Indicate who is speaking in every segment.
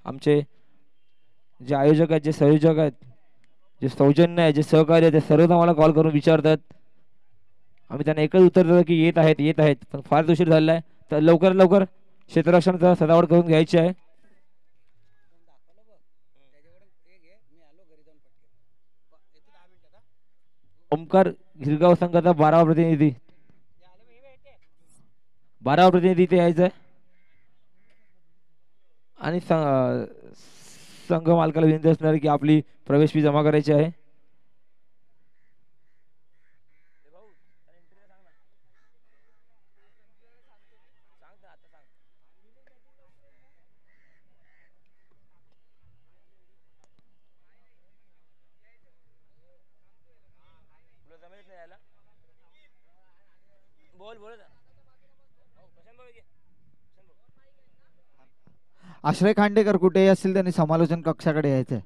Speaker 1: आमचे जे आयोजक आहेत, जे संयोजक आहेत, जे सौजन्य आहे, जे सहकार्य आहे, ते सर्वच आम्हाला कॉल करून विचारतात. आम्ही त्यांना एकच उत्तर देतो की येत आहेत, येत आहेत. पण फार उशीर झालेला आहे, तर लवकरात लवकर क्षेत्ररक्षणाचा सजावट करून घ्यायची आहे. ओमकार गिरगाव संघाचा 12वा प्रतिनिधी, 12वा प्रतिनिधी इथे यायचा आहे. आणि संघ मालकाला विनंती असणार की आपली प्रवेश फी जमा करायची आहे.
Speaker 2: आश्रय खांडेकर कुठेही असतील त्यांनी समालोचन कक्षाकडे यायचंय.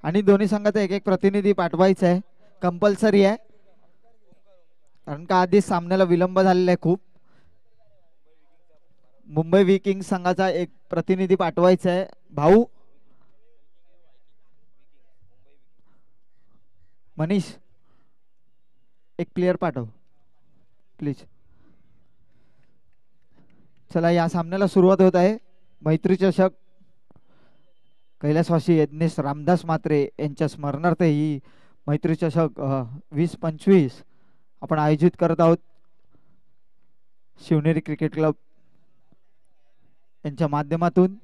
Speaker 2: आणि दोन्ही संघाचा एक एक प्रतिनिधी पाठवायचा आहे, कंपल्सरी आहे. कारण का आधी सामन्याला विलंब झालेला आहे खूप. मुंबई विकिंग संघाचा एक प्रतिनिधी पाठवायचा आहे. भाऊ मनीष, एक प्लेयर पाठव प्लीज. चला, या सामन्याला सुरुवात होत आहे. मैत्री चषक कैलासवासी यज्ञेश रामदास म्हात्रे यांच्या स्मरणार्थ ही मैत्री चषक 2025 आपण आयोजित करत आहोत. शिवनेरी क्रिकेट क्लब यांच्या माध्यमातून.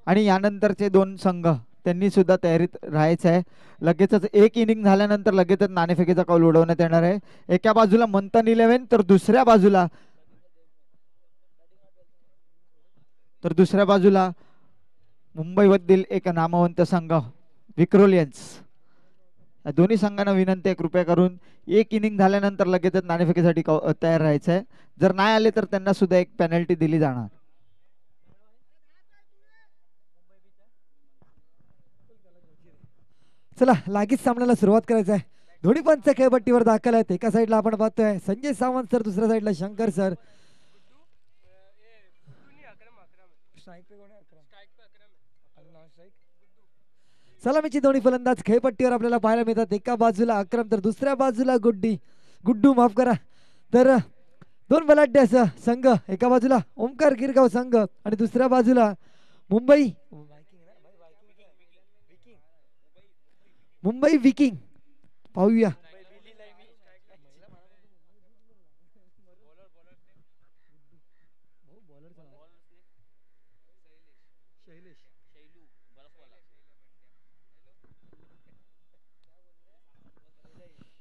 Speaker 2: आणि यानंतरचे दोन संघ त्यांनी सुद्धा तयारीत राहायचं आहे. लगेचच एक इनिंग झाल्यानंतर लगेचच नाणेफेकीचा कौल उडवण्यात येणार आहे. एका बाजूला मंथन 11 तर दुसऱ्या बाजूला मुंबईमधील एक नामवंत संघ विक्रोलियन्स. या दोन्ही संघांना विनंती आहे कृपया करून एक इनिंग झाल्यानंतर लगेचच नाणेफेकीसाठी तयार राहायचं आहे. जर नाही आले तर त्यांना सुद्धा एक पेनल्टी दिली जाणार.
Speaker 3: चला, लागीच सामन्याला सुरुवात करायचं आहे. दोन्ही पंच खेळपट्टीवर दाखल आहेत. एका साईडला आपण पाहतोय संजय सावंत सर, दुसऱ्या साईडला शंकर सर. सलामीची दोन्ही फलंदाज खेळपट्टीवर आपल्याला पाहायला मिळतात. एका बाजूला अक्रम तर दुसऱ्या बाजूला गुड्डू माफ करा. तर दोन बलाढ्य संघ, एका बाजूला ओमकार गिरगाव संघ आणि दुसऱ्या बाजूला मुंबई विकिंग. पाहूया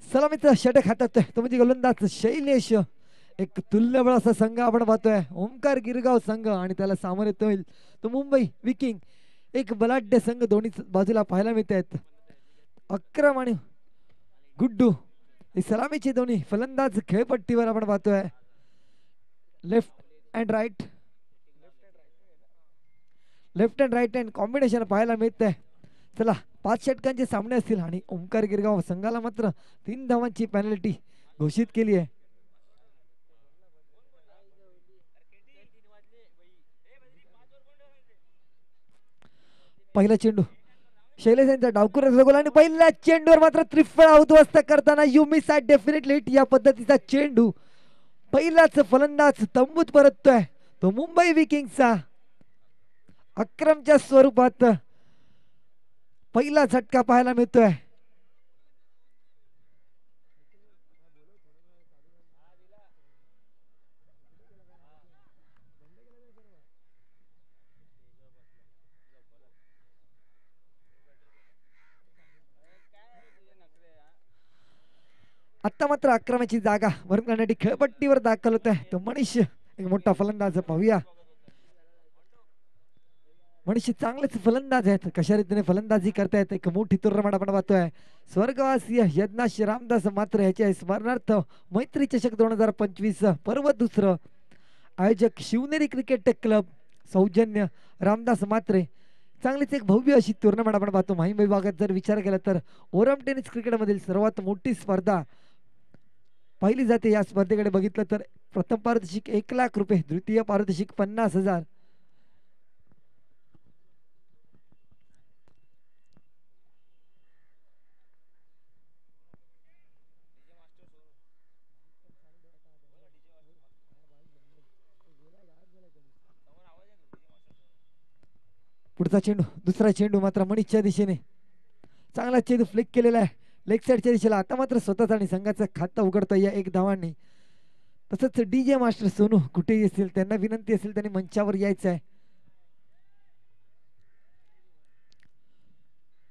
Speaker 3: सलामीचा षटक हातात तो म्हणजे गोलंदाज शैलेश. एक तुल्यबळ असा संघ आपण पाहतोय, ओमकार गिरगाव संघ आणि त्याला सामोरे होईल तो मुंबई विकिंग. एक बलाढ्य संघ दोन्ही बाजूला पाहायला मिळत आहेत. अक्रम आणि गुड्डू ही सलामीची दोन्ही फलंदाज खेळपट्टीवर आपण पाहतोय. Left and right hand combination पाहायला मिळतंय. चला, 5 षटकांचे सामने असतील आणि ओमकार गिरगाव संघाला मात्र 3 धावांची पेनल्टी घोषित केली आहे. पहिला चेंडू शैलेश यांचा डावकुर गोल आणि पहिल्या चेंडूवर मात्र त्रिफळा उद्ध्वस्त करताना you miss I definitely hit या पद्धतीचा चेंडू. पहिलाच फलंदाज तंबूत परततोय तो मुंबई विकिंगचा. अक्रमच्या स्वरूपात पहिला झटका पाहायला मिळतोय. आता मात्र आक्रमणाची जागा भरून काढण्यासाठी खेळपट्टीवर दाखल होत आहे तो मनीष, एक मोठा फलंदाज. पाहूया मनीष चांगलेच फलंदाज आहेत, कशा रीतीने फलंदाजी करतायत. एक मोठी तुर्रमाड आपण पाहतोय. स्वर्गवासी यज्ञेश रामदास मात्र याच्या स्मरणार्थ मैत्री चषक 2025 पर्व दुसरं आयोजक शिवनेरी क्रिकेट क्लब, सौजन्य रामदास मात्रे. चांगलीच एक भव्य अशी टुर्नामेंट आपण पाहतो माहीम विभागात जर विचार केला तर ओरम टेनिस क्रिकेटमधील सर्वात मोठी स्पर्धा पाहिली जाते. या स्पर्धेकडे बघितलं तर प्रथम पारितोषिक 1,00,000 रुपये, द्वितीय पारितोषिक 50,000. पुढचा चेंडू, दुसरा चेंडू मात्र मनीषच्या दिशेने, चांगला चेंडू फ्लिक केलेला आहे लेग साईडच्या दिशेला. आता मात्र स्वतःच आणि संघाचं खातं उघडतं या 1 धावांनी. तसंच डीजे मास्टर सोनू कुठेही असतील त्यांना विनंती असेल त्यांनी मंचावर यायचं आहे.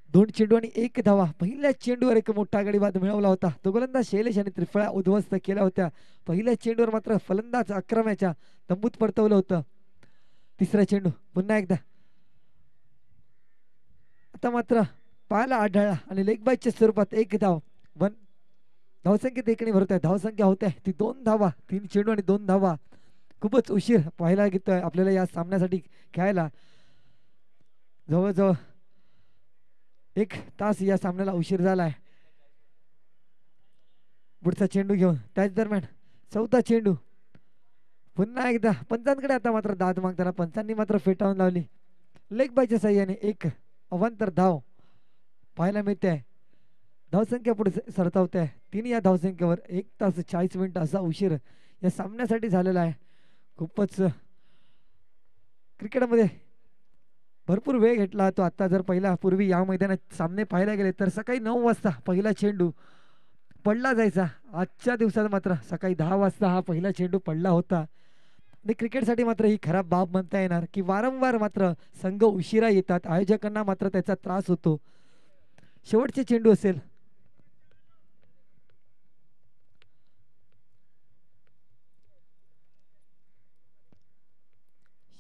Speaker 3: 2 चेंडू आणि 1 धावा. पहिल्या चेंडूवर एक मोठा गडीबाद मिळवला होता. तो गोलंदाज शैलेश आणि त्रिफळा उद्ध्वस्त केल्या होत्या. पहिल्या चेंडूवर मात्र फलंदाज अक्रमाच्या तंबूत परतवलं होतं. तिसरा चेंडू पुन्हा एकदा, आता मात्र पायाला आढळला आणि लेग बायच्या स्वरूपात 1 धाव. धावसंख्येत एकणी भरत आहे. धावसंख्या होत आहे ती 2 धावा. 3 चेंडू आणि 2 धावा. खूपच उशीर पाहायला घेतोय आपल्याला या सामन्यासाठी खेळायला. जवळजवळ 1 तास या सामन्याला उशीर झालाय. पुढचा चेंडू घेऊन त्याच दरम्यान चौथा चेंडू पुन्हा एकदा पंचांकडे. आता मात्र दाद मागताना पंचांनी मात्र फेटाळून लावली. लेग बायच्या साह्याने 1 अवांतर धाव पाहायला मिळते आहे. धावसंख्या पुढे सरतावते आहे 3. या धावसंख्येवर 1 तास 40 मिनिटं असा उशीर या सामन्यासाठी झालेला आहे. खूपच क्रिकेटमध्ये भरपूर वेळ घेतला तो. आता जर पहिला पूर्वी या मैदानात सामने पाहायला गेले तर सकाळी 9 वाजता पहिला चेंडू पडला जायचा. आजच्या दिवसात मात्र सकाळी 10 वाजता हा पहिला चेंडू पडला होता. आणि क्रिकेटसाठी मात्र ही खराब बाब म्हणता येणार की वारंवार मात्र संघ उशिरा येतात. आयोजकांना मात्र त्याचा त्रास होतो. शेवटचे चेंडू असेल,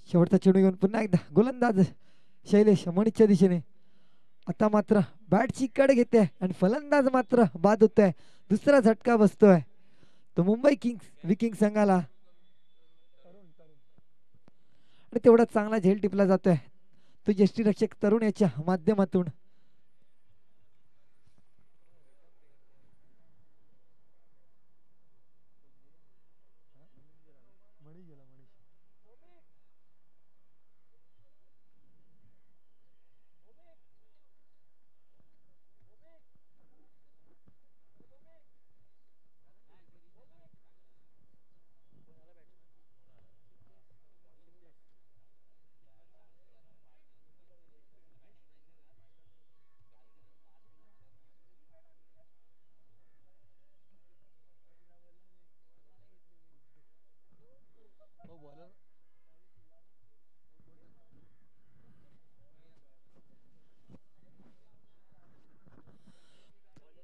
Speaker 3: शेवटचा चेंडू घेऊन पुन्हा एकदा गोलंदाज शैलेश मणीच्या दिशेने. आता मात्र बॅटची कड घेते आणि फलंदाज मात्र बाद होतोय. दुसरा झटका बसतोय तो मुंबई विकिंग संघाला. आणि तेवढा चांगला झेल टिपला जातोय तो यष्टीरक्षक तरुण याच्या माध्यमातून.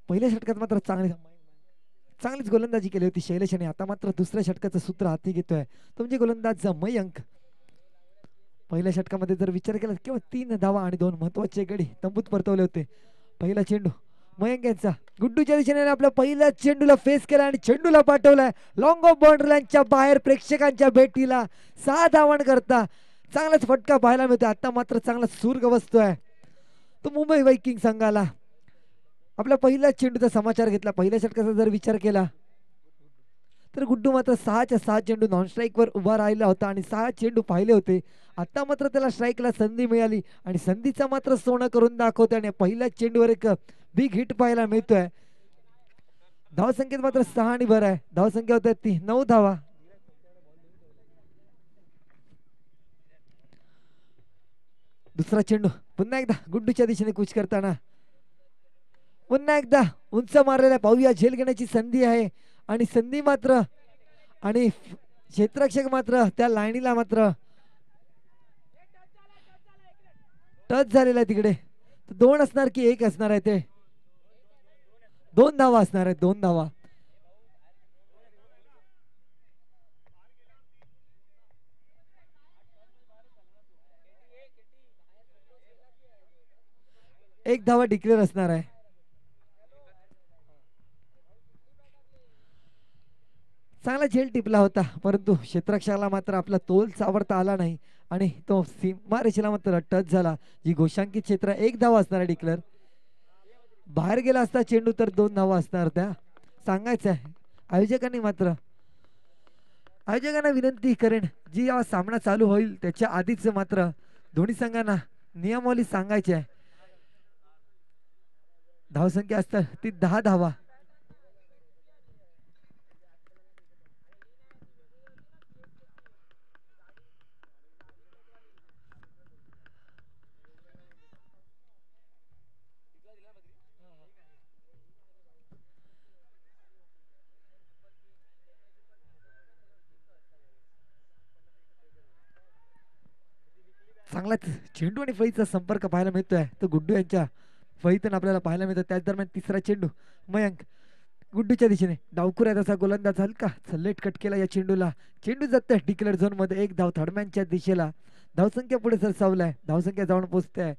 Speaker 3: पहिल्या षटकात मात्र चांगलीच गोलंदाजी केली होती शैलेशने. आता मात्र दुसऱ्या षटकाचं सूत्र हाती घेतोय तो म्हणजे गोलंदाज मयंक. पहिल्या षटकामध्ये जर विचार केला केवळ 3 धावा आणि 2 महत्वाचे गडी तंबूत परतवले होते. पहिला चेंडू मयंक यांचा गुड्डूच्या दिशेने आपल्या पहिल्या चेंडूला फेस केला आणि चेंडूला पाठवलाय लॉंग ऑफ बाउंड्री लाईनच्या बाहेर प्रेक्षकांच्या भेटीला. 6 धावांन करता चांगलाच फटका पाहायला मिळतो. आता मात्र चांगला सूर गवसतोय तो मुंबई वायकिंग संघाला. आपल्या पहिल्या चेंडूचा समाचार घेतला. पहिल्या षटकाचा जर विचार केला तर गुड्डू मात्र 6च्या 6 चेंडू नॉन स्ट्राईकवर उभा राहिला होता आणि 6 चेंडू पाहिले होते. आता मात्र त्याला स्ट्राईकला संधी मिळाली आणि संधीचा मात्र सोनं करून दाखवते आणि पहिल्या चेंडूवर एक बिग हिट पाहायला मिळतोय. धावसंख्येत मात्र 6 आणि भर आहे. धावसंख्या होत्या ती 9 धावा. दुसरा चेंडू पुन्हा एकदा गुड्डूच्या दिशेने कूच करताना पुन्हा एकदा उंच मारलेल्या पाहूया झेल घेण्याची संधी आहे आणि संधी मात्र आणि क्षेत्ररक्षक मात्र त्या लाईनीला मात्र टच झालेला आहे. तिकडे 2 असणार की 1 असणार आहे ते 2 धावा असणार आहेत. 2 धावा. एक धावा डिक्लेअर असणार आहे. चांगला झेल टिपला होता परंतु क्षेत्ररक्षकाला मात्र आपला तोल सावरता आला नाही आणि तो सीमारेषेला मात्र टच झाला. जी घोषांकित क्षेत्र 1 धावा असणार आहे डिक्लेअर. बाहेर गेला असता चेंडू तर 2 धावा असणार त्या. सांगायचं आहे आयोजकांनी मात्र. आयोजकांना विनंती करेन जी जेव्हा सामना चालू होईल त्याच्या आधीच मात्र दोन्ही संघांना नियमावली सांगायची आहे. धावसंख्या असतात ती 10 धावा. चांगलाच चेंडू आणि फळीचा संपर्क पाहायला मिळतोय तो गुड्डू यांच्या फळीतून आपल्याला पाहायला मिळतो. त्याच दरम्यान तिसरा चेंडू मयंक गुड्डूच्या दिशेने डावखुर आहे तसा गोलंदाज हलका लेट कट केला या चेंडूला. चेंडू जातोय डिक्लेअर झोन मध्ये. 1 धाव थर्डमॅनच्या दिशेला. धावसंख्या पुढे सरसावलाय. धावसंख्या जाऊन पोहोचते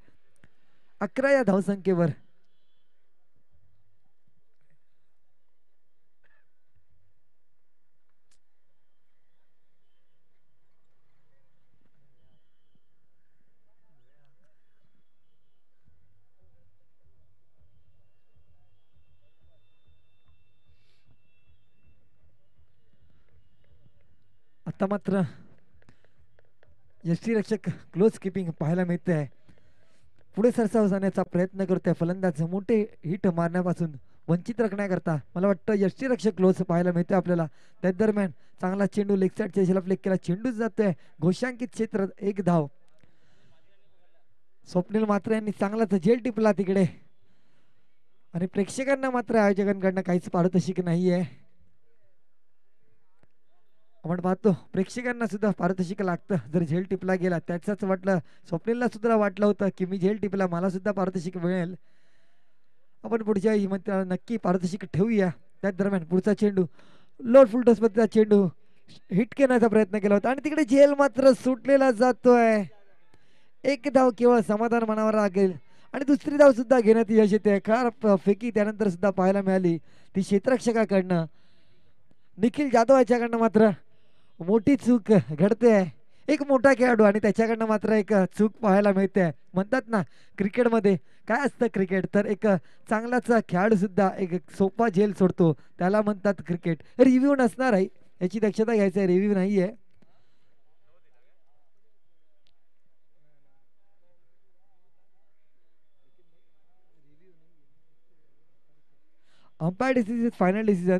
Speaker 3: 11 या धावसंख्येवर. आता मात्र यष्टीरक्षक क्लोज किपिंग पाहायला मिळते आहे. पुढे सरसाव जाण्याचा प्रयत्न करतोय फलंदाज मोठे हिट मारण्यापासून वंचित राखण्याकरता. मला वाटतं यष्टीरक्षक क्लोज पाहायला मिळते आपल्याला. त्या दरम्यान चांगला चेंडू लेग साईडच्या दिशेला फ्लेक केला. चेंडूच जातोय घोषांकित क्षेत्र 1 धाव. स्वप्नील मात्र यांनी चांगलाच झेल टिपला तिकडे आणि प्रेक्षकांना मात्र आयोजकांकडनं काहीच पारितोषिक नाहीये. आपण पाहतो प्रेक्षकांना सुद्धा पारितोषिक लागतं जर झेल टिपला गेला. त्याच वाटलं स्वप्नीलला सुद्धा वाटलं होतं की मी झेल टिपला मला सुद्धा पारितोषिक मिळेल. आपण पुढच्या नक्की पारितोषिक ठेवूया. त्या दरम्यान पुढचा चेंडू लोड फुल टॉस पद्धतीचा चेंडू हिट करण्याचा प्रयत्न केला होता आणि तिकडे झेल मात्र सुटलेला जातोय. 1 धाव केवळ समाधान मानावर लागेल आणि दुसरी धाव सुद्धा घेण्यात यश येते. कार फेकी त्यानंतर सुद्धा पाहायला मिळाली ती क्षेत्ररक्षकाकडनं. निखिल जाधव याच्याकडनं मात्र मोठी चूक घडते. एक मोठा खेळाडू आणि त्याच्याकडनं मात्र एक चूक पाहायला मिळते. म्हणतात ना क्रिकेटमध्ये काय असतं क्रिकेट तर एक चांगलाच खेळाडू सुद्धा एक सोपा झेल सोडतो त्याला म्हणतात क्रिकेट. रिव्ह्यू नसणार आहे याची दक्षता घ्यायची आहे. रिव्ह्यू नाहीये. अंपायर डिसिजन फायनल डिसिजन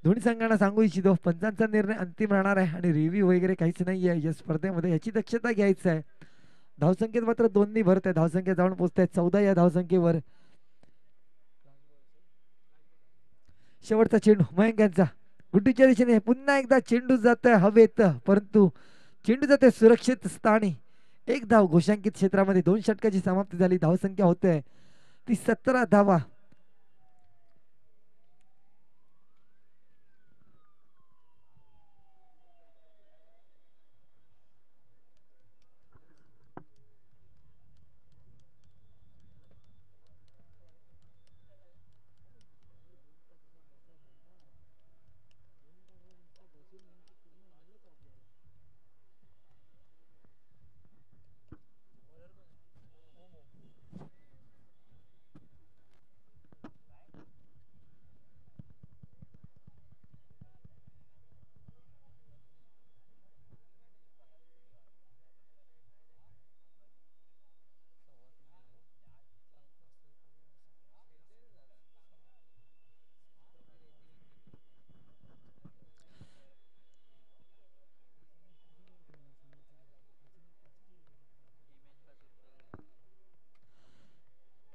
Speaker 3: दोन्ही संघांना सांगू इच्छितो. पंचांचा निर्णय अंतिम राहणार आहे आणि रिव्ह्यू वगैरे काहीच नाही आहे या स्पर्धेमध्ये. याची दक्षता घ्यायची आहे. धावसंख्येत मात्र 2 भरत आहे. धावसंख्या जाऊन पोहोचत आहे 14 या धावसंख्येवर. शेवटचा चेंडू मयंक यांचा गुड्डूच्या दिशेने. पुन्हा एकदा चेंडू जातोय हवेत परंतु चेंडू जातोय सुरक्षित स्थानी. 1 धाव घोषांकित क्षेत्रामध्ये. 2 षटकाची समाप्ती झाली. धावसंख्या होते ती 17 धावा.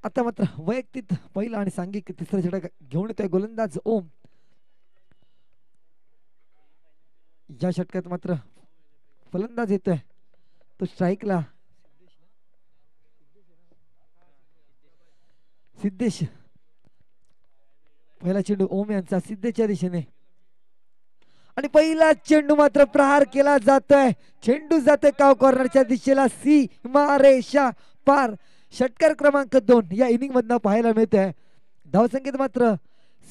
Speaker 3: आता मात्र वैयक्तिक पहिला आणि सांघिक तिसरा षटक घेऊन येतोय गोलंदाज ओम. या षटकात मात्र फलंदाज येतोय तो स्ट्राईकला सिद्धेश. पहिला चेंडू ओम यांचा सिद्धेच्या दिशेने आणि पहिला चेंडू मात्र प्रहार केला जातोय. चेंडू जातोय काव कॉर्नरच्या दिशेला. सीमारेषा पार. षटकार क्रमांक 2 या इनिंग मधनं पाहायला मिळतोय. धावसंख्येत मात्र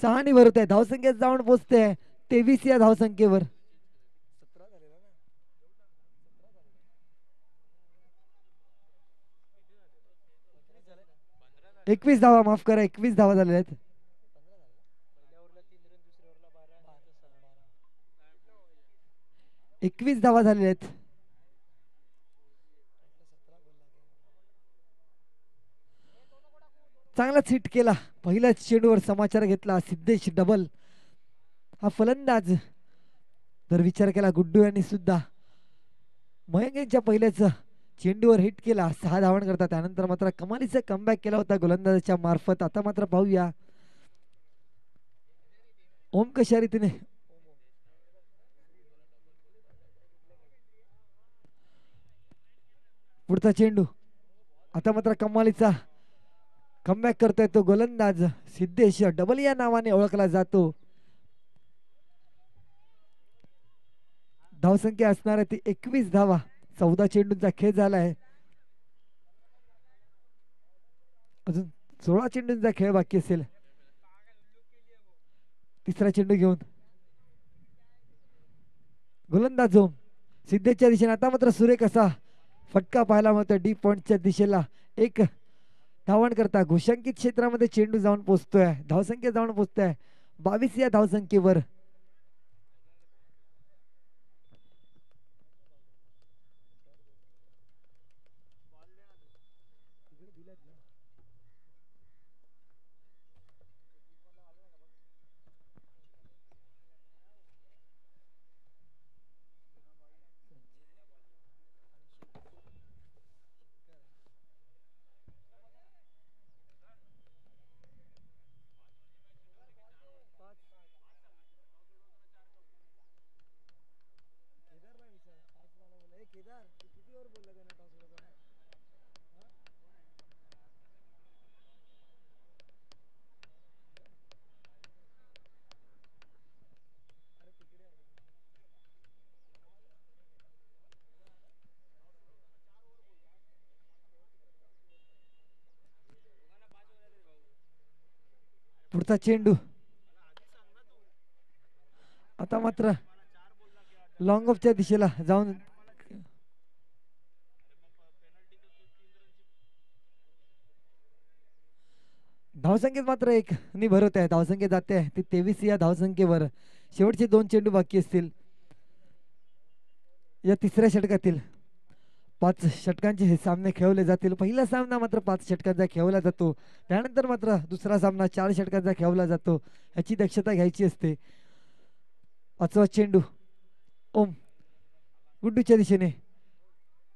Speaker 3: 6 भरत आहे. धावसंख्येत जाऊन पोहोचते 23 या धावसंख्येवर. 21 धावा, माफ करा, 21 धावा झालेल्या आहेत. 21 धावा झालेल्या आहेत. चांगलाच हिट केला, पहिल्याच चेंडूवर समाचार घेतला. सिद्धेश डबल. हा फलंदाज जर विचार केला गुड्डू यांनी सुद्धा मयंक यांच्या पहिल्याच चेंडूवर हिट केला, 6 धावण करतात. त्यानंतर मात्र कमालीचा कमबॅक केला होता गोलंदाजाच्या मार्फत. आता मात्र पाहूया ओम कशा रीतीने पुढचा चेंडू. आता मात्र कमालीचा कमबॅक करतोय तो गोलंदाज सिद्धेश डबल या नावाने ओळखला जातो. धावसंख्या असणार आहे ती 21 धावा. 14 चेंडूंचा खेळ झालाय, अजून 16 चेंडूंचा खेळ बाकी असेल. तिसरा चेंडू घेऊन गोलंदाज ओम सिद्धेशच्या दिशेने. आता मात्र सुरेख असा फटका पाहायला मिळतोय डीप पॉइंटच्या दिशेला. एक धावण करता घोषांकित क्षेत्रामध्ये चेंडू जाऊन पोहोचतोय. धावसंख्या जाऊन पोहोचतोय 22 या धावसंख्येवर. पुढचा चेंडू. आता मात्र लॉंग ऑफच्या दिशेला जाऊन धावसंख्येत मात्र एक नि भरत आहे. धावसंख्या जाते ती 23 या धावसंख्येवर. शेवटचे 2 चेंडू बाकी असतील या तिसऱ्या षटकातील. 5 षटकांचे हे सामने खेळवले जातील. पहिला सामना मात्र 5 षटकांचा खेळवला जातो, त्यानंतर मात्र दुसरा सामना 4 षटकांचा खेळवला जातो. याची दक्षता घ्यायची असते. 5वा चेंडू ओम गुड्डूच्या दिशेने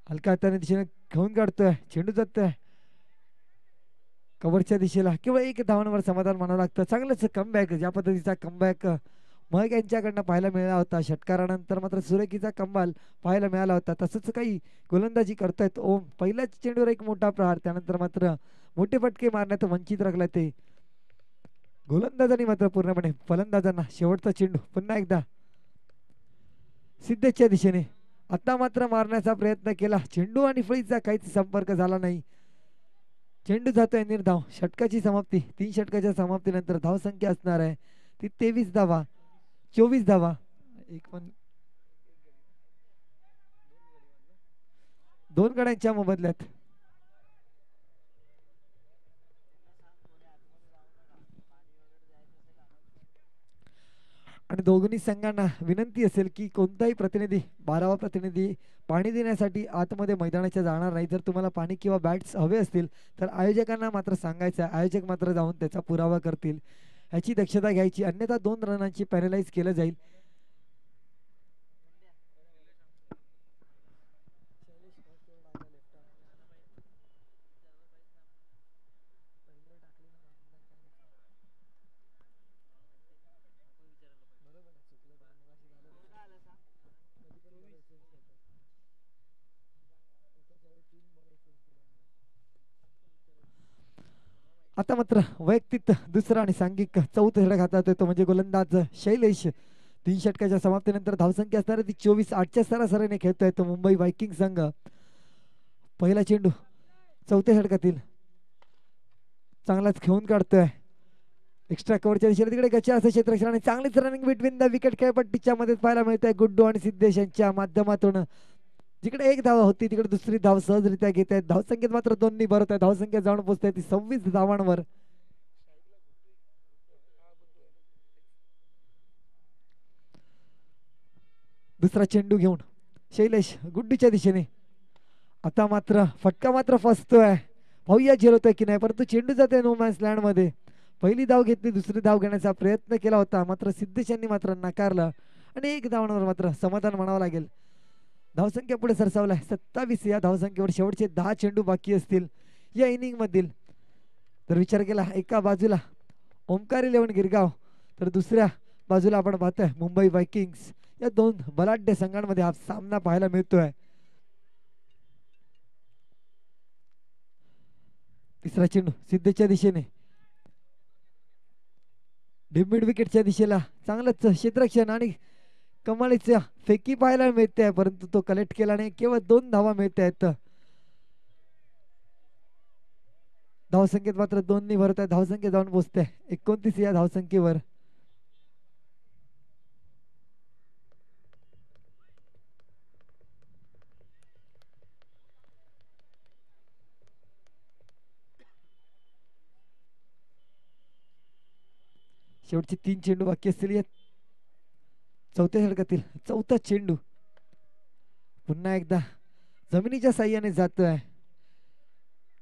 Speaker 3: हलका हाताने दिशेने घेऊन काढतोय. चेंडू जातोय कव्हरच्या दिशेला. केवळ 1 धावांवर समाधान मानावं लागतं. चांगलंच कमबॅक, ज्या पद्धतीचा कमबॅक मग यांच्याकडनं पाहायला मिळाला होता. षटकारानंतर मात्र सुरेखीचा कमाल पाहायला मिळाला होता. तसंच काही गोलंदाजी करतायत ओम. पहिल्याच चेंडूवर एक मोठा प्रहार, त्यानंतर मात्र मोठे फटके मारण्यात वंचित राखला ते गोलंदाजांनी. मात्र पूर्णपणे फलंदाजांना शेवटचा चेंडू पुन्हा एकदा सिद्धेशच्या दिशेने. आता मात्र मारण्याचा प्रयत्न केला, चेंडू आणि फळीचा काहीच संपर्क झाला नाही. चेंडू जातोय निर्धाव. षटकाची समाप्ती. 3 षटकाच्या समाप्तीनंतर धावसंख्या असणार आहे ती 23 धावा, 24 धावा. एक पण 2 गड्यांच्या मोबदल्यात. आणि दोघांनी संघांना विनंती असेल की कोणताही प्रतिनिधी, 12वा प्रतिनिधी पाणी देण्यासाठी आतमध्ये मैदानाच्या जाणार नाही. जर तुम्हाला पाणी किंवा बॅट्स हवे असतील तर आयोजकांना मात्र सांगायचं आहे. आयोजक मात्र जाऊन त्याचा पुरावा करतील, याची दक्षता घ्यायची. अन्यथा 2 रनांची पॅनलाइज केलं जाईल. आता मात्र वैयक्तिक दुसरा आणि सांघिक 4थं षटक हातात येतो म्हणजे गोलंदाज शैलेश. 3 षटकाच्या समाप्तीनंतर धावसंख्या असणार ती 24. 8च्या सरासरीने खेळतोय तो मुंबई वायकिंग संघ. पहिला चेंडू 4थ्या षटकातील चांगलाच खेळून काढतोय. एक्स्ट्रा कव्हरच्या दिशेने तिकडे गच्चा असं क्षेत्ररक्षण आणि चांगलीच रनिंग बिटवीन द विकेट खेळपट्टीच्या मध्ये पाहायला मिळत आहे गुड्डू आणि सिद्धेश यांच्या माध्यमातून. जिकडे एक धाव होती तिकडे दुसरी धाव सहजरित्या घेत आहेत. धावसंख्येत मात्र दोन्ही भरत आहे. धावसंख्या जाऊन पोहोचते ती 26 धावांवर. दुसरा चेंडू घेऊन शैलेश गुड्डीच्या दिशेने. आता मात्र फटका मात्र फसतोय. पाहूया झेलतोय की नाही, परंतु चेंडू जाते नो मॅन्स लँड मध्ये. पहिली धाव घेतली, दुसरी धाव घेण्याचा प्रयत्न केला होता मात्र सिद्धेश यांनी मात्र नाकारलं आणि एक धावांवर मात्र समाधान म्हणावं लागेल. धावसंख्या पुढे सरसावलाय 27. या धावसंख्येवर शेवटचे 10 चेंडू बाकी असतील या इनिंग मधील. तर विचार केला एका बाजूला ओमकार 11 गिरगाव तर दुसऱ्या बाजूला आपण पाहतोय मुंबई वायकिंग्स. या दोन बलाढ्य संघांमध्ये हा सामना पाहायला मिळतोय. तिसरा चेंडू सिद्धेच्या दिशेने. मिड विकेटच्या दिशेला चांगलंच क्षेत्ररक्षण आणि कमालीच्या फेकी पाहायला मिळते, परंतु तो कलेक्ट केला नाही. केवळ 2 धावा मिळत आहेत. धावसंख्येत मात्र 2 भरत आहे. धावसंख्या जाऊन पोहोचते 29 या धावसंख्येवर. शेवटचे 3 चेंडू बाकी असतील. या चौथ्या षटकातील चौथा चेंडू पुन्हा एकदा जमिनीच्या साह्याने जातोय.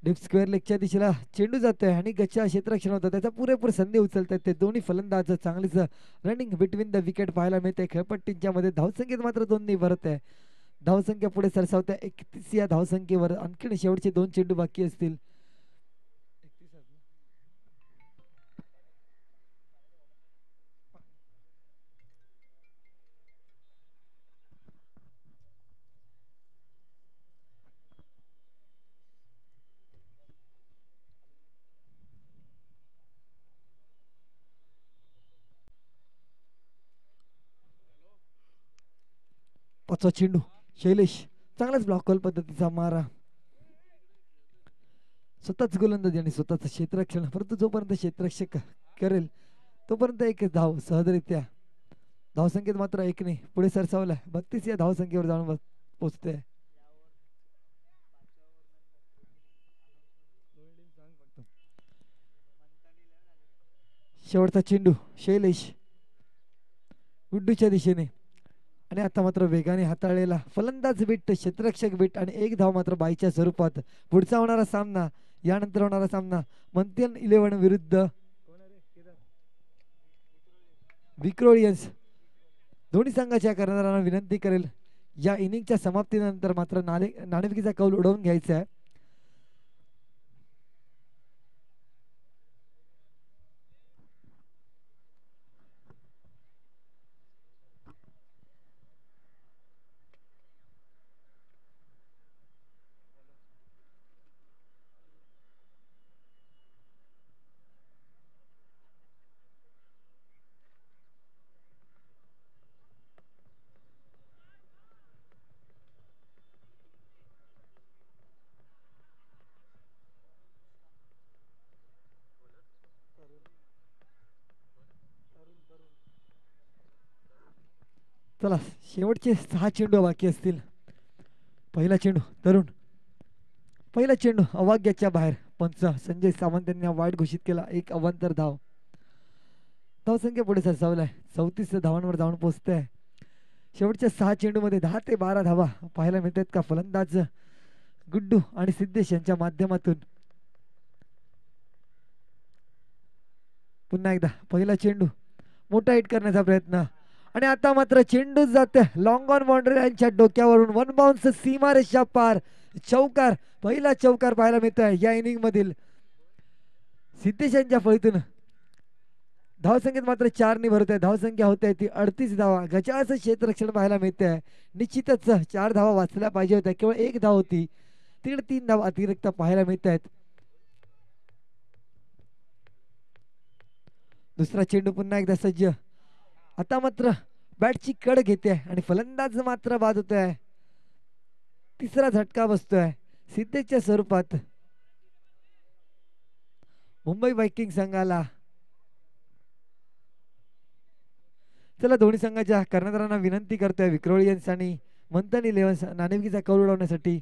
Speaker 3: डीप स्क्वेअर लेगच्या दिशेला चेंडू जातोय आणि गच्चा क्षेत्ररक्षण होतं, त्याचा पुरेपूर संधी उचलतात ते दोन्ही फलंदाज. चांगलीच रनिंग बिटवीन द विकेट पाहायला मिळते खेळपट्टीच्या मध्ये. धावसंख्येत मात्र 2 भरत आहे. धावसंख्या पुढे सरसावते 31 या धावसंख्येवर. आणखी शेवटचे 2 चेंडू बाकी असतील. पाचवा चेंडू शैलेश चांगलाच ब्लॉकॉल पद्धतीचा मारा. स्वतःच गोलंदाजी आणि स्वतःच क्षेत्ररक्षण, परंतु जोपर्यंत क्षेत्ररक्षक करेल तोपर्यंत एक धाव सहजरित्या. धावसंख्येत मात्र 1 ने पुढे सरसावलाय. 32 या धावसंख्येवर जाऊन पोहोचते. शेवटचा चेंडू शैलेश गुड्डूच्या दिशेने आणि आता मात्र वेगाने हाताळलेला फलंदाज बीट, क्षेत्ररक्षक बीट आणि एक धाव मात्र बाईच्या स्वरूपात. पुढचा होणारा सामना, यानंतर होणारा सामना मंथन 11 विरुद्ध विक्रोलियन्स. दोन्ही संघाच्या कर्णधारांना विनंती करेल या इनिंगच्या समाप्तीनंतर मात्र नाणेफेकीचा कौल उडवून घ्यायचा आहे. चला शेवटचे 6 चेंडू बाकी असतील. पहिला चेंडू तरुण, पहिला चेंडू अवाग्याच्या बाहेर. पंच संजय सावंत यांनी वाईट घोषित केला. एक अवांतर धाव. धावसंख्या पुढे सरसावलाय 34 धावांवर जाऊन पोहोचते. शेवटच्या 6 चेंडू मध्ये 10 ते 12 धावा पाहायला मिळतात का फलंदाज गुड्डू आणि सिद्धेश यांच्या माध्यमातून. पुन्हा एकदा पहिला चेंडू मोठा हिट करण्याचा प्रयत्न आणि आता मात्र चेंडू जाते लॉंग ऑन बाउंड्री लाईनच्या डोक्यावरून. 1 बाउन्स सीमारेषा पार. चौकार, पहिला चौकार पाहायला मिळतोय या इनिंग मधील. सिद्धेश यांच्या फळीतून धावसंख्येत मात्र 4 ने भरत आहे. धावसंख्या होते ती 38 धावा. गजाचं क्षेत्ररक्षण पाहायला मिळते. निश्चितच 4 धावा वाचल्या पाहिजे होत्या, केवळ 1 धाव होती. तिकडे 3 धावा अतिरिक्त पाहायला मिळत आहेत. दुसरा चेंडू पुन्हा एकदा सज्ज. आता मात्र बॅटची कड घेते आणि फलंदाज मात्र बाद होतोय. तिसरा झटका बसतोय सिद्धेशच्या स्वरूपात. मुंबई वायकिंग संघाला. चला दोन्ही संघाच्या कर्णधारांना विनंती करतोय विक्रोलियन्स आणि मंथन इलेव्हन नाणेफेकीचा कौल उडवण्यासाठी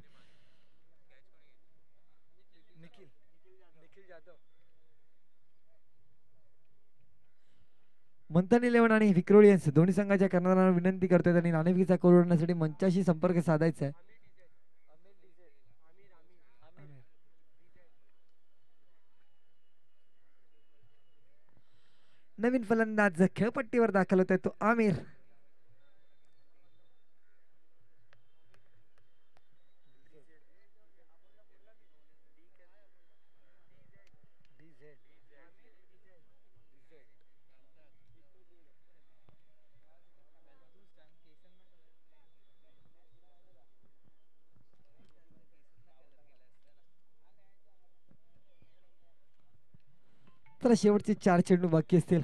Speaker 3: मंथन इलेव्हन आणि विक्रोलियन्स दोन्ही संघाच्या कर्णधारांना विनंती करतोय आणि नाणेफेकीचा कौल उडवण्यासाठी मंचाशी संपर्क साधायचा आहे. नवीन फलंदाज खेळपट्टीवर दाखल होतोय तो आमिर. तर शेवटचे 4 चेंडू बाकी असतील.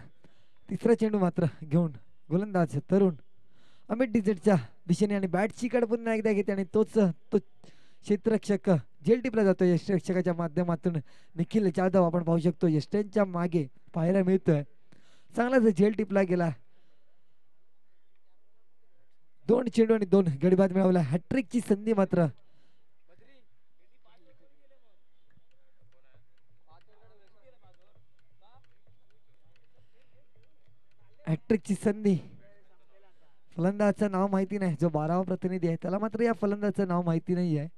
Speaker 3: तिसरा चेंडू मात्र घेऊन गोलंदाज तरुण अमित डिझेटच्या दिशेने आणि बॅटची कड पुन्हा एकदा घेते आणि तो क्षेत्ररक्षक झेल टिपला जातो. यष्टीरक्षकाच्या माध्यमातून निखिल जाधव आपण पाहू शकतो यष्ट्यांच्या मागे पाहायला मिळतोय. चांगलाच झेल टिपला गेला. 2 चेंडू आणि 2 गडीबाद मिळवला. हॅट्रिकची संधी मात्र हॅट्रिकची संधी फलंदाजाचं नाव माहिती नाही. जो 12वा प्रतिनिधी आहे त्याला मात्र या फलंदाजाचं नाव माहिती नाही आहे.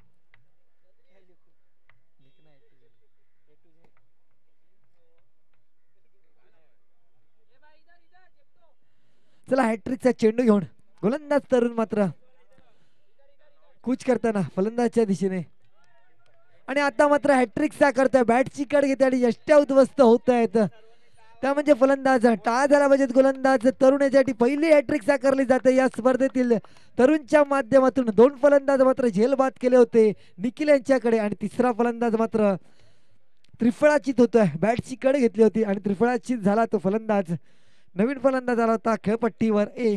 Speaker 3: चला हॅट्रिकचा चेंडू घेऊन गोलंदाज तरुण मात्र कूच करताना फलंदाजच्या दिशेने आणि आता मात्र हॅट्रिकचा करतोय. बॅटची कड घेते आणि यष्ट्या उद्ध्वस्त होत आहेत. त्या म्हणजे फलंदाज टाळ झाला पाहिजे. गोलंदाज तरुण यासाठी पहिली हॅट्रिक साकारली जाते या स्पर्धेतील. तरुणच्या माध्यमातून 2 फलंदाज मात्र झेलबाद केले होते निखिल यांच्याकडे आणि तिसरा फलंदाज मात्र त्रिफळाचीत होतोय. बॅटची कड घेतली होती आणि त्रिफळाचीत झाला तो फलंदाज. नवीन फलंदाज आला होता खेळपट्टीवर ए.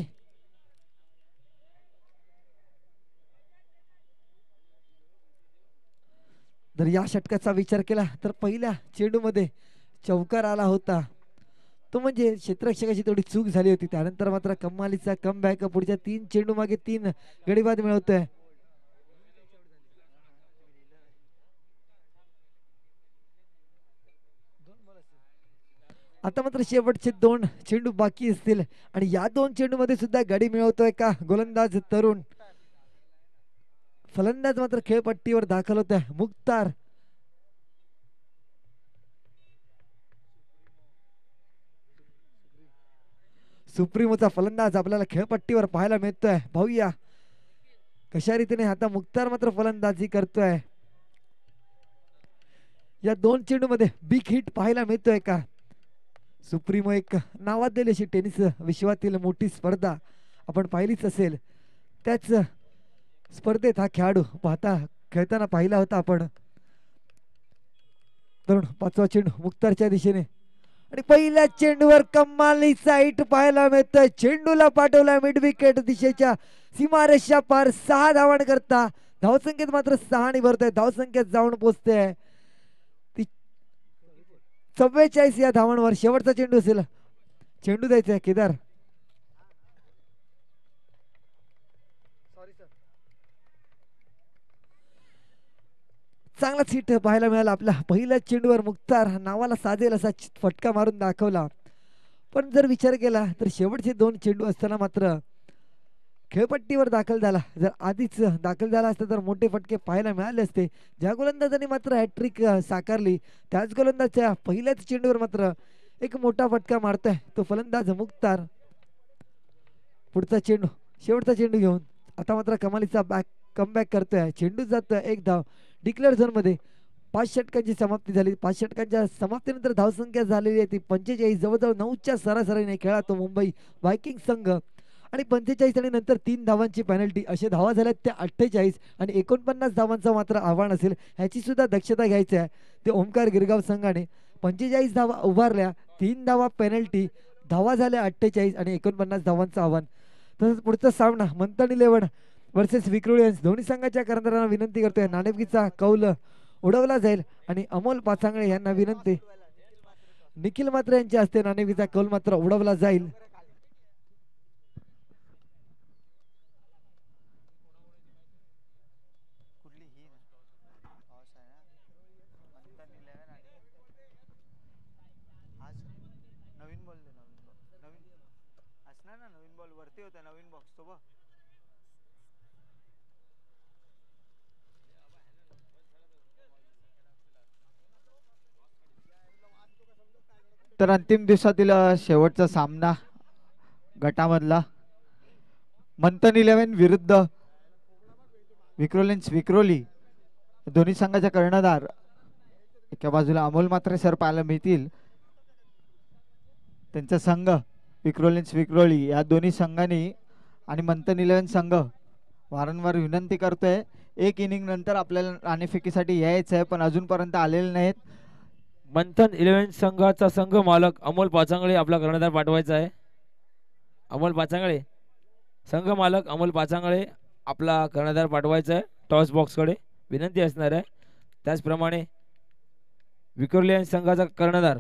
Speaker 3: जर या षटकाचा विचार केला तर पहिल्या चेंडूमध्ये चौकार आला होता. तो म्हणजे क्षेत्ररक्षकाची थोडी चूक झाली होती. त्यानंतर मात्र कमालीचा कमबॅक पुढच्या 3 चेंडू मागे 3 गडीबाद मिळवतोय. आता मात्र शेवटचे 2 चेंडू बाकी असतील आणि या 2 चेंडू मध्ये सुद्धा गडी मिळवतोय का गोलंदाज तरुण. फलंदाज मात्र खेळपट्टीवर दाखल होत आहे मुख्तार. सुप्रीमोचा फलंदाज आपल्याला खेळपट्टीवर पाहायला मिळतोय. पाहूया कशा रीतीने आता मुख्तार मात्र फलंदाजी करतोय. या 2 चेंडू मध्ये बिग हिट पाहायला मिळतोय का. सुप्रीमो एक नावाजलेली अशी टेनिस विश्वातील मोठी स्पर्धा आपण पाहिलीच असेल. त्याच स्पर्धेत हा खेळाडू खेळताना पाहिला होता आपण. तरुण 5वा चेंडू मुख्तारच्या दिशेने आणि पहिल्या चेंडूवर कमालीचा हिट पाहायला मिळतोय. चेंडूला पाठवला मिड विकेट दिशेच्या सीमारेषा पार 6 धावांनी करता. धावसंख्येत मात्र 6 ने भरतोय. धावसंख्येत जाऊन पोहोचते 44 या धावांवर. शेवटचा चेंडू असेल. चेंडू द्यायचा आहे केदार. चांगलाच हिट पाहायला मिळाला. आपल्या पहिल्या चेंडूवर मुख्तार नावाला साजेल असा फटका मारून दाखवला. पण जर विचार केला तर शेवटचे 2 चेंडू असताना मात्र खेळपट्टीवर दाखल झाला. जर आधीच दाखल झाला असता तर मोठे फटके पाहायला मिळाले असते. ज्या गोलंदाजाने मात्र हॅट्रिक साकारली त्याच गोलंदाजच्या पहिल्याच चेंडूवर मात्र एक मोठा फटका मारतोय तो फलंदाज मुख्तार. पुढचा चेंडू शेवटचा चेंडू घेऊन आता मात्र कमालीचा कमबॅक करतोय. चेंडू जातोय 1 धाव. डिक्लेअर झोन मध्ये 5 षटकांची समाप्ती झाली. 5 षटकांच्या समाप्तीनंतर धावसंख्या झालेली आहे ती 45. जवळजवळ 9च्या सरासरीने खेळा तो मुंबई वायकिंग संघ आणि 45 आणि नंतर 3 धावांची पेनल्टी असे धावा झाल्यात त्या 48 आणि 49 धावांचं मात्र आव्हान असेल. ह्याची सुद्धा दक्षता घ्यायची आहे. ते ओमकार गिरगाव संघाने 45 धावा उभारल्या, 3 धावा पेनल्टी, धावा झाल्या 48 आणि 49 धावांचं आव्हान. तसंच पुढचा सामना मंथन 11 वर्सेस विक्रोलियन्स. दोन्ही संघाच्या कर्णधारांना विनंती करतोय नाणेफेकीचा कौल उडवला जाईल आणि अमोल पाचांगळे यांना विनंती. निखिल मात्र यांच्या हस्ते नाणेफेकीचा कौल मात्र उडवला जाईल.
Speaker 2: नाही ना नवीन बॉल वरती होता नवीन बॉक्स तो बघ. तर अंतिम दिवसातील शेवटचा सामना गटामधला मंथन 11 विरुद्ध विक्रोलियन्स विक्रोली. दोन्ही संघाच्या कर्णधार एका बाजूला अमोल म्हात्रे सर पाहायला मिळतील. त्यांचा संघ विक्रोलियन्स विक्रोली या दोन्ही संघांनी आणि मंथन 11 संघ वारंवार विनंती करतोय एक इनिंग नंतर आपल्याला नाणेफेकीसाठी यायचं आहे पण अजूनपर्यंत आलेले नाहीत.
Speaker 1: मंथन 11 संघाचा संघ मालक अमोल पाचांगळे आपला कर्णधार पाठवायचा आहे. अमोल पाचांगळे संघ मालक अमोल पाचांगळे आपला कर्णधार पाठवायचा आहे टॉस बॉक्सकडे विनंती असणार आहे. त्याचप्रमाणे विक्रोलियन्स संघाचा कर्णधार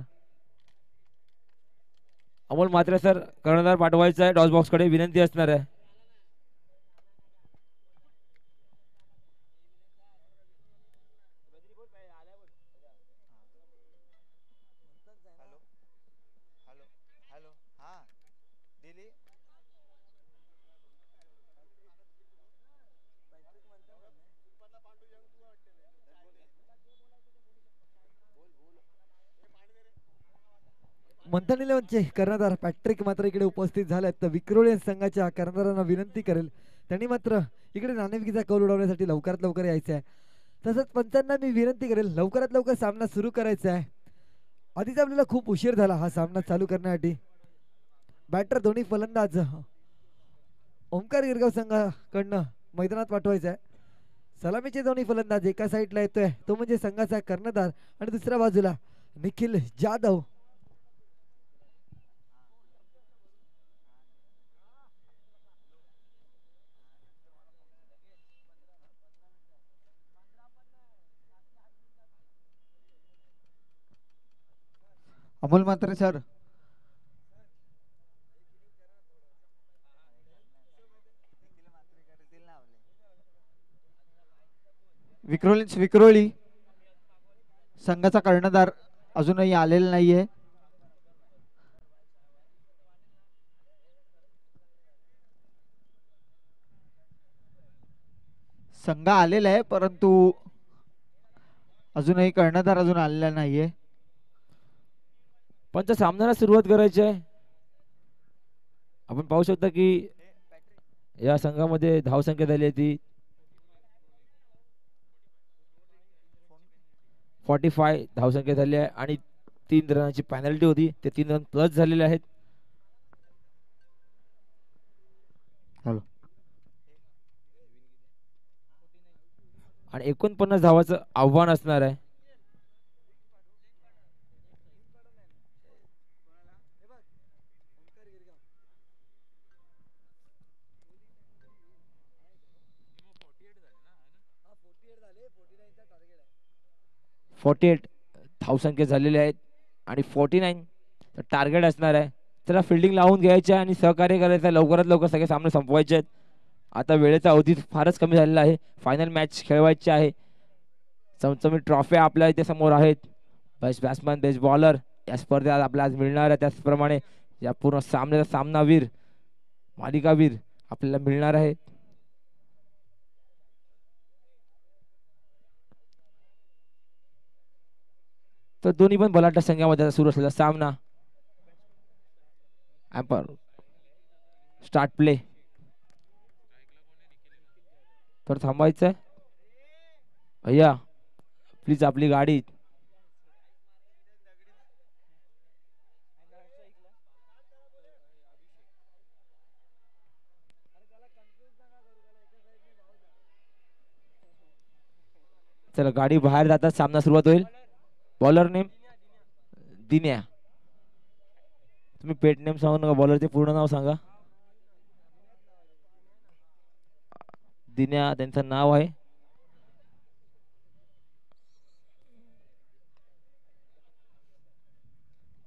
Speaker 1: अमोल म्हात्रे सर कर्णधार पाठवायचा आहे टॉस बॉक्सकडे विनंती असणार आहे.
Speaker 3: मंथन 11चे कर्णधार पॅट्रिक मात्र इकडे उपस्थित झाले तर विक्रोलियन्स संघाच्या कर्णधारांना विनंती करेल त्यांनी मात्र इकडे नाणेफेकीचा कौल उडवण्यासाठी लवकरात लवकर यायचं आहे. तसंच पंचांना मी विनंती करेल लवकरात लवकर सामना सुरू करायचा आहे. आधीच आपल्याला खूप उशीर झाला हा सामना चालू करण्यासाठी. बॅटर दोन्ही फलंदाज ओमकार गिरगाव संघाकडनं मैदानात पाठवायचा आहे. सलामीचे दोन्ही फलंदाज एका साईडला येतोय तो म्हणजे संघाचा कर्णधार आणि दुसऱ्या बाजूला निखिल जाधव.
Speaker 2: अमोल म्हात्रे सर विक्रोलियन्स विक्रोळी संघाचा कर्णधार अजूनही आलेला नाहीये. संघ आलेला आहे परंतु अजूनही कर्णधार अजून आलेला नाहीये.
Speaker 1: पण त्या सामन्याला सुरुवात करायची आहे. आपण पाहू शकता की या संघामध्ये धावसंख्या झाली आहे ती 45 धावसंख्या झाली आहे आणि 3 रनाची पॅनल्टी होती ते 3 रन प्लस झालेले आहेत. आणि 49 धावाचं आव्हान असणार आहे. धावसंख्या झालेले आहेत आणि 49 टार्गेट असणार आहे. त्याला फिल्डिंग लावून घ्यायचे आणि सहकार्य करायचं लवकरात लवकर सगळे सामने संपवायचे आहेत. आता वेळेचा अवधी फारच कमी झालेला आहे. फायनल मॅच खेळवायची आहे. चमचमीत ट्रॉफी आपल्या इथे समोर आहेत. बेस्ट बॅट्समॅन बेस्ट बॉलर या स्पर्धेत आपल्याला आज मिळणार आहे. त्याचप्रमाणे या पूर्ण सामन्याचा सामनावीर मालिकावीर आपल्याला मिळणार आहे. तर दोन्ही पण बलाढ्य संघामध्ये सुरू असलेला सामना स्टार्ट प्ले तर थांबायचं भैया प्लीज आपली गाडी चला गाडी बाहेर जातात सामना सुरुवात होईल. बॉलर नेम दिन्या. तुम्ही पेट नेम सांगू नका बॉलरचे पूर्ण नाव सांगा. दिन्या त्यांचं नाव आहे.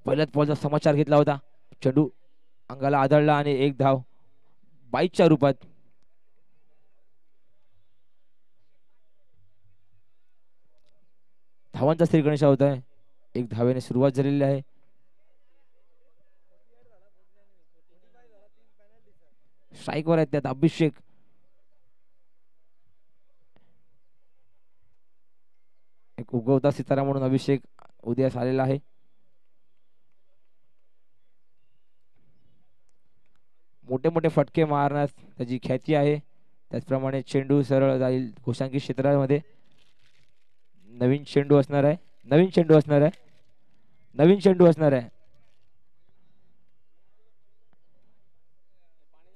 Speaker 1: पहिल्याच बॉलचा समाचार घेतला होता. चेंडू अंगाला आदळला आणि एक धाव बाईकच्या रूपात. धावांचा श्रीगणेशा होत आहे. एक धावेने सुरुवात झालेली आहे. स्ट्राईकवर आहेत त्यात अभिषेक. एक उगवता सितारा म्हणून अभिषेक उदयास आलेला आहे. मोठे मोठे फटके मारण्यास त्याची ख्याती आहे. त्याचप्रमाणे चेंडू सरळ जाईल घोषांकित क्षेत्रामध्ये. नवीन चेंडू असणार आहे. नवीन चेंडू असणार आहे. नवीन चेंडू असणार आहे.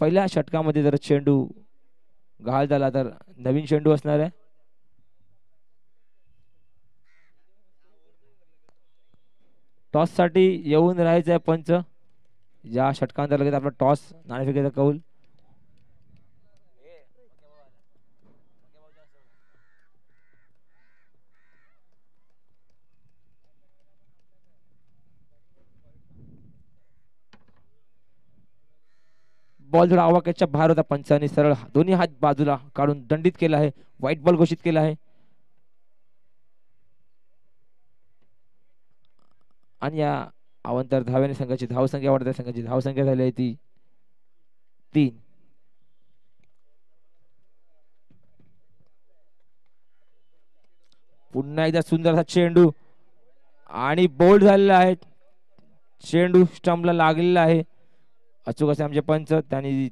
Speaker 1: पहिल्या षटकामध्ये जर चेंडू घाल झाला तर नवीन चेंडू असणार आहे. टॉस साठी येऊन राहायचं आहे पंच. या षटकांतर लगेच आपला टॉस नाणेफेकीचा कौल. बॉल थोडा आवाक्याच्या बाहेर होता. पंचांनी सरळ दोन्ही हात बाजूला काढून दंडित केला आहे. व्हाईट बॉल घोषित केला आहे. आणि या अवंतर धाव्याने संघाची धावसंख्या वाढत आहे. संघाची धावसंख्या झाली आहे ती 3. पुन्हा एकदा सुंदर असा चेंडू आणि बोल्ड झालेला आहे. चेंडू स्टंपला लागलेला आहे. अचूक असे आमचे पंच. त्यांनी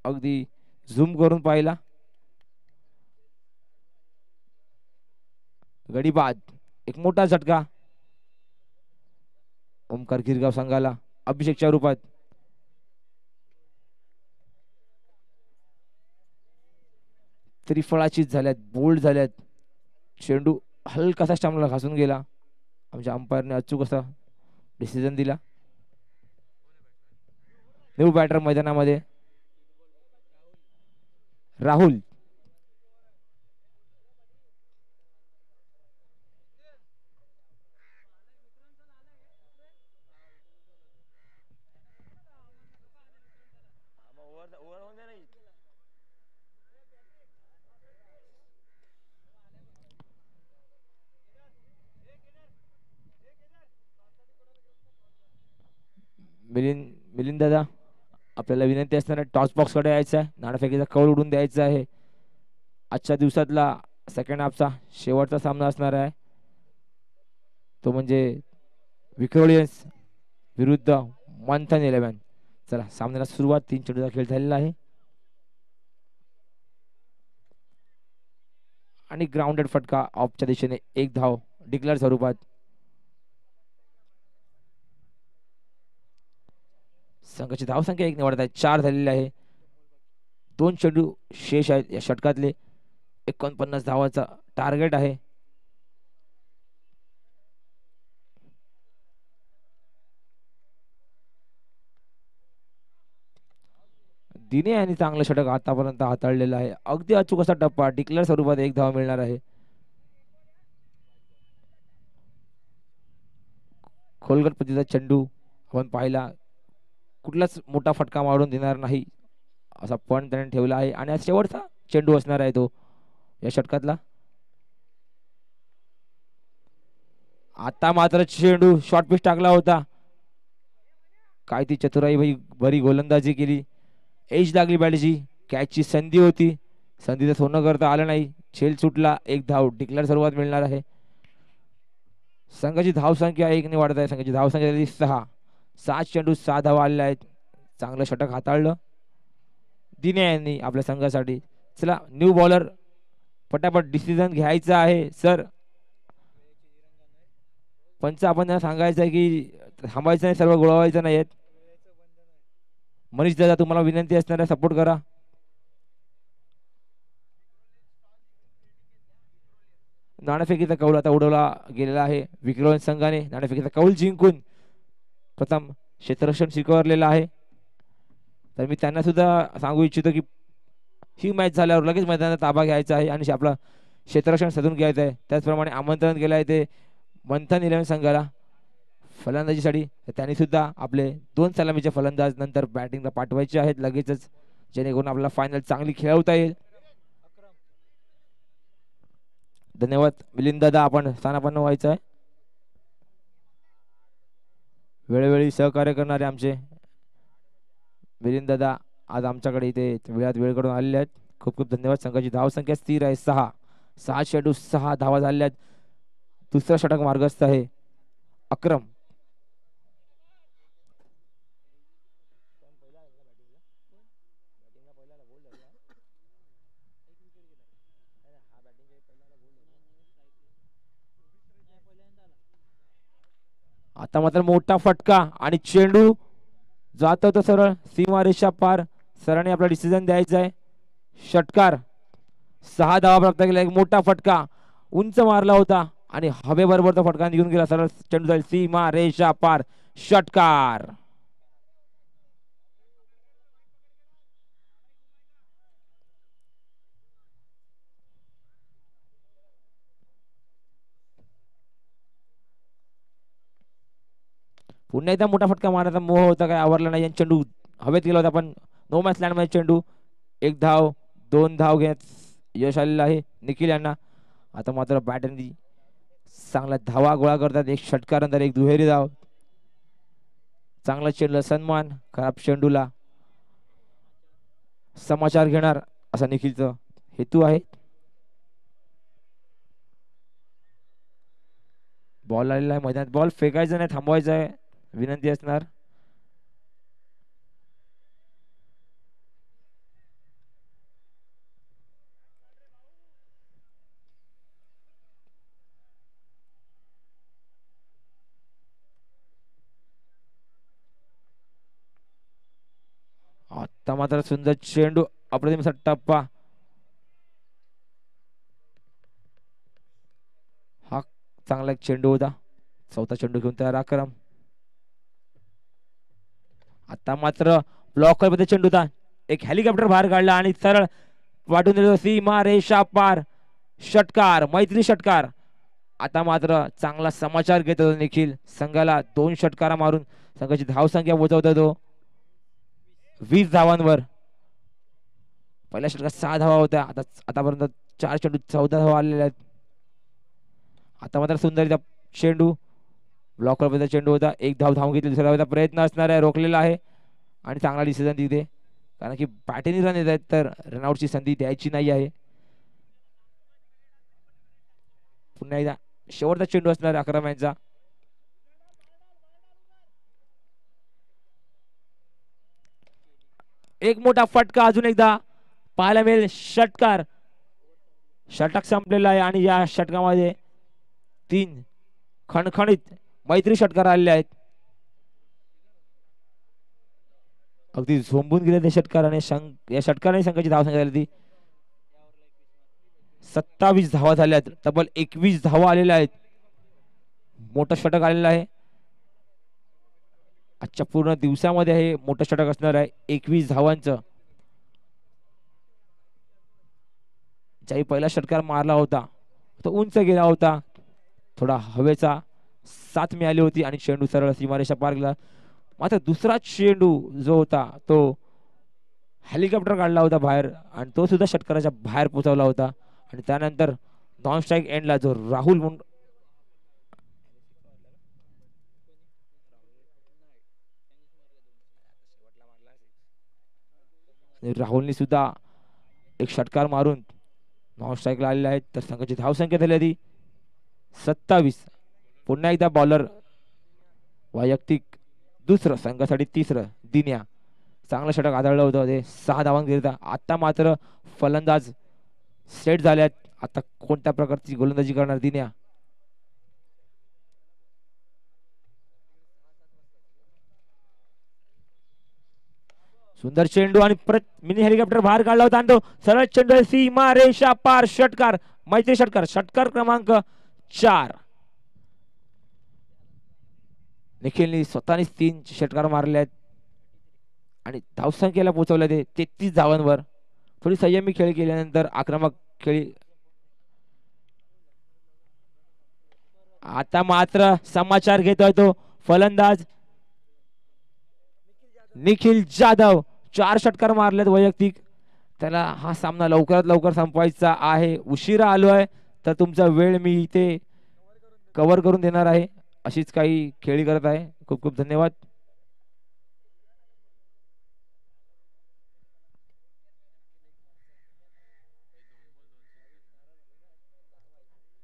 Speaker 1: अगदी झूम करून पाहिला. गडी बाद. एक मोठा झटका ओमकार गिरगाव संघाला अभिषेकच्या रूपात. त्रिफळाचीत झाल्यात. बोल्ड झाल्यात. चेंडू हलकासा स्टंपला घासून गेला. आमच्या अंपायरने अचूक असा डिसिजन दिला. न्यू बॅटर मैदानामध्ये राहुल. मिलिंद दादा आपल्याला विनंती असताना टॉस बॉक्स कडे यायचं आहे. नाणेफेकीचा कौल उडून द्यायचा आहे. आजच्या दिवसातला सेकंड हाफचा शेवटचा सामना असणार आहे. तो म्हणजे विक्रोलियन्स विरुद्ध मंथन 11. चला सामन्याला सुरुवात. 3 चेंडूचा खेळ झालेला आहे आणि ग्राउंडेड फटका ऑफच्या दिशेने 1 धाव डिक्लेअर स्वरूपात. संघाची धावसंख्या 1 निवडत आहे. 4 झालेली आहे. 2 चेंडू शेष आहेत या षटकातले. 49 धावाचा टार्गेट आहे. दिने यांनी चांगलं षटक आतापर्यंत हाताळलेलं आहे. अगदी अचूक असा टप्पा. डिक्लेअर स्वरूपात 1 धाव मिळणार आहे. खोलगट पद्धतीचा चेंडू आपण पाहिला. कुठलाच मोठा फटका मारून देणार नाही असा पण त्याने ठेवला आहे. आणि शेवटचा चेंडू असणार आहे तो या षटकातला. आता मात्र चेंडू शॉर्ट पिच टाकला होता. काय ती चतुराई भाई बरी गोलंदाजी केली. एज लागली बॅटची. कॅचची संधी होती. संधीचं सोनं करता आलं नाही. झेल सुटला. 1 धाव डिक्लेअर स्वरूपात मिळणार आहे. संघाची धावसंख्या 1 ने वाढत आहे. संघाची धावसंख्या 6. 7 चेंडू 6 धावा आलेल्या आहेत. चांगलं षटक हाताळलं दिने यांनी आपल्या संघासाठी. चला न्यू बॉलर पटापट डिसिजन घ्यायचा आहे. सर पंच आपण त्यांना सांगायचं आहे की थांबायचं नाही. सर्व गोळवायचं नाही. मनीष दादा तुम्हाला विनंती असणार आहे सपोर्ट करा. नाणेफेकीचा कौल आता उडवला गेलेला आहे. विक्रोलियन्स संघाने नाणेफेकीचा कौल जिंकून प्रथम क्षेत्ररक्षण स्वीकारलेलं आहे. तर मी त्यांना सुद्धा सांगू इच्छितो की ही मॅच झाल्यावर लगेच मैदानाचा ताबा घ्यायचा आहे आणि आपला क्षेत्ररक्षण साधून घ्यायचं आहे. त्याचप्रमाणे आमंत्रण केलं आहे ते मंथन 11 संघाला फलंदाजीसाठी. त्यांनी सुद्धा आपले 2 सलामीचे फलंदाज नंतर बॅटिंगला पाठवायचे आहेत लगेचच, जेणेकरून आपल्याला फायनल चांगली खेळवता येईल. धन्यवाद मिलिंद दादा. आपण स्थानापन्न व्हायचं आहे. वेळोवेळी सहकार्य करणारे आमचे मिलिंद दादा आज आमच्याकडे इथे वेळात वेळ करून आलेले आहेत. खूप खूप धन्यवाद. संघाची धावसंख्या स्थिर आहे 6. 6 चेंडू 6 धावा झालेल्या आहेत. दुसरा षटक मार्गस्थ आहे अक्रम. आता मात्र मोठा फटका आणि चेंडू जात होता सरळ सीमारेषा पार. सरांनी आपला डिसिजन द्यायचा आहे. षटकार. 6 धावा प्राप्त केला. एक मोठा फटका उंच मारला होता आणि हवेबरोबर तो फटका निघून गेला. सरळ चेंडू जाईल सीमारेषा पार. षटकार. पुन्हा एकदा मोठा फटका मारण्याचा मोह होता, काय आवरला नाही. चेंडू हवेत गेला होता पण नो मॅच लँड मध्ये चेंडू. 1 धाव 2 धाव घेण्यात यश आलेलं आहे निखिल यांना. आता मात्र बॅटनी चांगला धावा गोळा करतात. एक षटकार नंतर एक दुहेरी धाव. चांगला चेंडूला सन्मान, खराब चेंडूला समाचार घेणार असा निखिलचा हेतू आहे. बॉल आलेला आहे मैदानात. बॉल फेकायचा नाही, थांबवायचा आहे विनंती असणार. आता मात्र सुंदर चेंडू, अप्रतिम असा टप्पा. हा चांगला एक चेंडू होता. चौथा चेंडू घेऊन तयार आक्रम. आता मात्र ब्लॉकर मध्ये चेंडू होता. एक हेलिकॉप्टर बाहेर काढला आणि सरळ वाटून दिलं सीमा रेषा पार. षटकार, मैत्री षटकार. आता मात्र चांगला समाचार घेत होता निखिल. संघाला 2 षटकार मारून संघाची धावसंख्या पोहोचवत तो 20 धावांवर. पहिल्या षटकात 6 धावा होत्या. आतापर्यंत 4 चेंडू 14 धावा आलेल्या आहेत. आता मात्र सुंदर चेंडू, ब्लॉकर मध्ये चेंडू होता. 1 धाव धावून घेतली. दुसऱ्या धावाचा प्रयत्न असणार आहे, रोखलेला आहे आणि चांगला डिसिजन तिथे, कारण की बॅटीने रन येत आहेत तर रनआउटची संधी द्यायची नाही आहे. पुन्हा एकदा शेवटचा चेंडू असणार अक्रम यांचा. एक मोठा फटका अजून एकदा पाहायला मिळेल. षटकार. षटक संपलेला आहे आणि या षटकामध्ये 3 खणखणीत मैत्री षटकार आलेले आहेत. अगदी झोंबून गेले ते षटकाराने. या षटकाराने संघाची धावसंख्या झाली ती 27 धावा झाल्या आहेत. तब्बल 21 धावा आलेल्या आहेत. मोठं षटक आलेलं आहे. आजच्या पूर्ण दिवसामध्ये हे मोठं षटक असणार आहे 21 धावांचं. ज्याही पहिला षटकार मारला होता तो उंच गेला होता. थोडा हवेचा साथ मिळाली होती आणि चेंडू सरळ सीमारेषा पार गेला. मात्र दुसरा चेंडू जो होता तो हेलिकॉप्टर काढला होता बाहेर आणि तो सुद्धा षटकाराच्या बाहेर पोहोचवला होता. आणि त्यानंतर नॉन स्ट्राईक एंडला जो राहुल राहुलनी सुद्धा एक षटकार मारून नॉन स्ट्राईकला आलेले आहेत. तर संघाची धावसंख्या झाली ती 27. पुन्हा एकदा बॉलर वैयक्तिक दुसरं, संघासाठी तिसरं दिन्या. चांगलं षटक आदळलं होतं ते 6 धावांकरिता. आता मात्र फलंदाज सेट झाल्यात. आता कोणत्या प्रकारची गोलंदाजी करणार दिन्या. सुंदर चेंडू आणि परत मिनी हेलिकॉप्टर बाहेर काढला होता आणि तो सरळ चेंडू सीमा रेषा पार. षटकार, मैत्री षटकार. षटकार क्रमांक 4. निखिलनी स्वतःनेच 3 षटकार मारले आहेत आणि धावसंख्येला पोहोचवले ते 33 धावांवर. थोडी संयमी खेळी केल्यानंतर आक्रमक खेळी. आता मात्र समाचार घेतोय तो फलंदाज निखिल जाधव. 4 षटकार मारलेत वैयक्तिक. त्याला हा सामना लवकरात लवकर संपवायचा आहे. उशिरा आलोय तर तुमचा वेळ मी इथे कव्हर करून देणार आहे. अशीच काही खेळी करत आहे. खूप खूप धन्यवाद.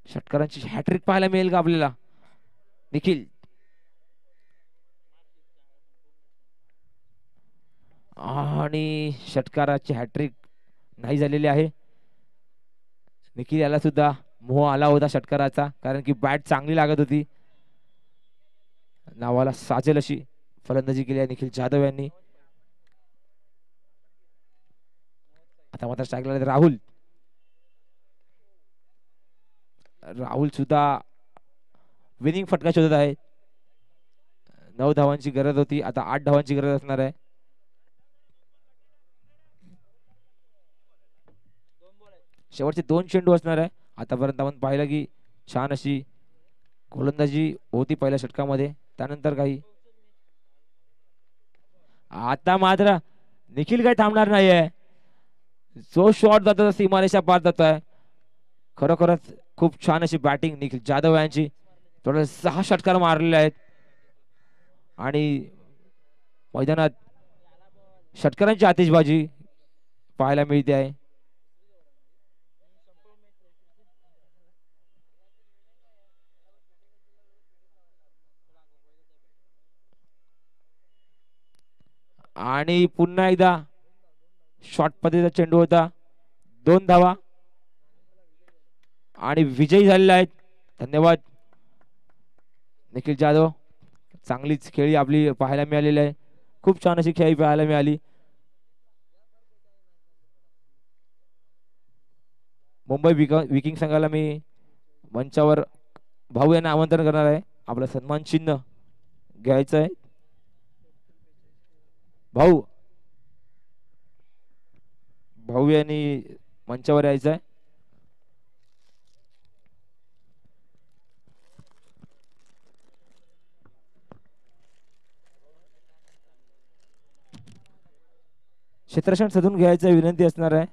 Speaker 1: षटकारांची हॅट्रिक पाहायला मिळेल का आपल्याला? निखिल आणि षटकाराची हॅट्रिक नाही झालेली आहे. निखिल याला सुद्धा मोह आला होता षटकाराचा, कारण की बॅट चांगली लागत होती. नावाला साजेल अशी फलंदाजी केली आहे निखिल जाधव यांनी. आता मात्र स्ट्राईकला राहुल. राहुल सुद्धा विनिंग फटका शोधत आहे. 9 धावांची गरज होती, आता 8 धावांची गरज असणार आहे. शेवटचे 2 चेंडू असणार आहे. आतापर्यंत आपण पाहिलं की छान अशी गोलंदाजी होती पहिल्या षटकामध्ये. त्यानंतर काही आता मात्र निखिल काही थांबणार नाहीये. जो शॉट जातो सीमारेषा पार जातोय. खरोखरच खूप छान अशी बॅटिंग निखिल जाधव यांची. टोटल 6 षटकार मारलेले आहेत आणि मैदानात षटकारांची आतिषबाजी पाहायला मिळते आहे. आणि पुन्हा एकदा शॉर्ट पद्धतीचा चेंडू होता. 2 धावा आणि विजयी झालेले आहेत. धन्यवाद निखिल जाधव. चांगलीच खेळी आपली पाहायला मिळालेली आहे. खूप छान अशी खेळी पाहायला मिळाली. मुंबई विकिंग संघाला मी मंचावर भाऊ यांना आमंत्रण करणार आहे. आपलं सन्मान चिन्ह घ्यायचं आहे. भाऊ भाऊ यांनी मंचावर यायचं आहे. क्षेत्ररक्षण साधून घ्यायचं विनंती असणार आहे.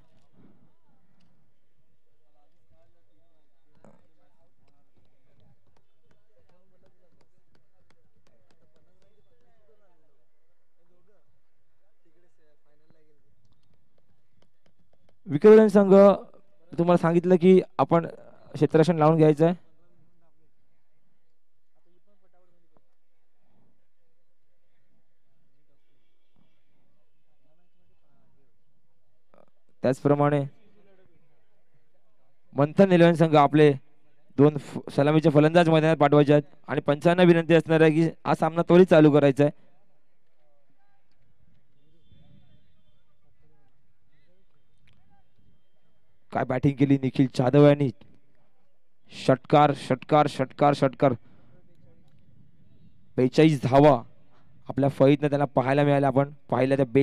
Speaker 1: विक्रोलियन संघ तुम्हाला सांगितलं की आपण क्षेत्ररक्षण लावून घ्यायचं आहे. त्याचप्रमाणे मंथन इलेव्हन संघ आपले 2 सलामीचे फलंदाज मैदानात पाठवायचे आहेत आणि पंचांना विनंती असणार आहे की हा सामना त्वरित चालू करायचा आहे. काय बॅटिंग केली निखिल जाधव यांनी. षटकार षटकार षटकार षटकार. 42 धावा आपल्या फळीतनं त्यांना पाहायला मिळाल्या. आपण पाहिल्या त्या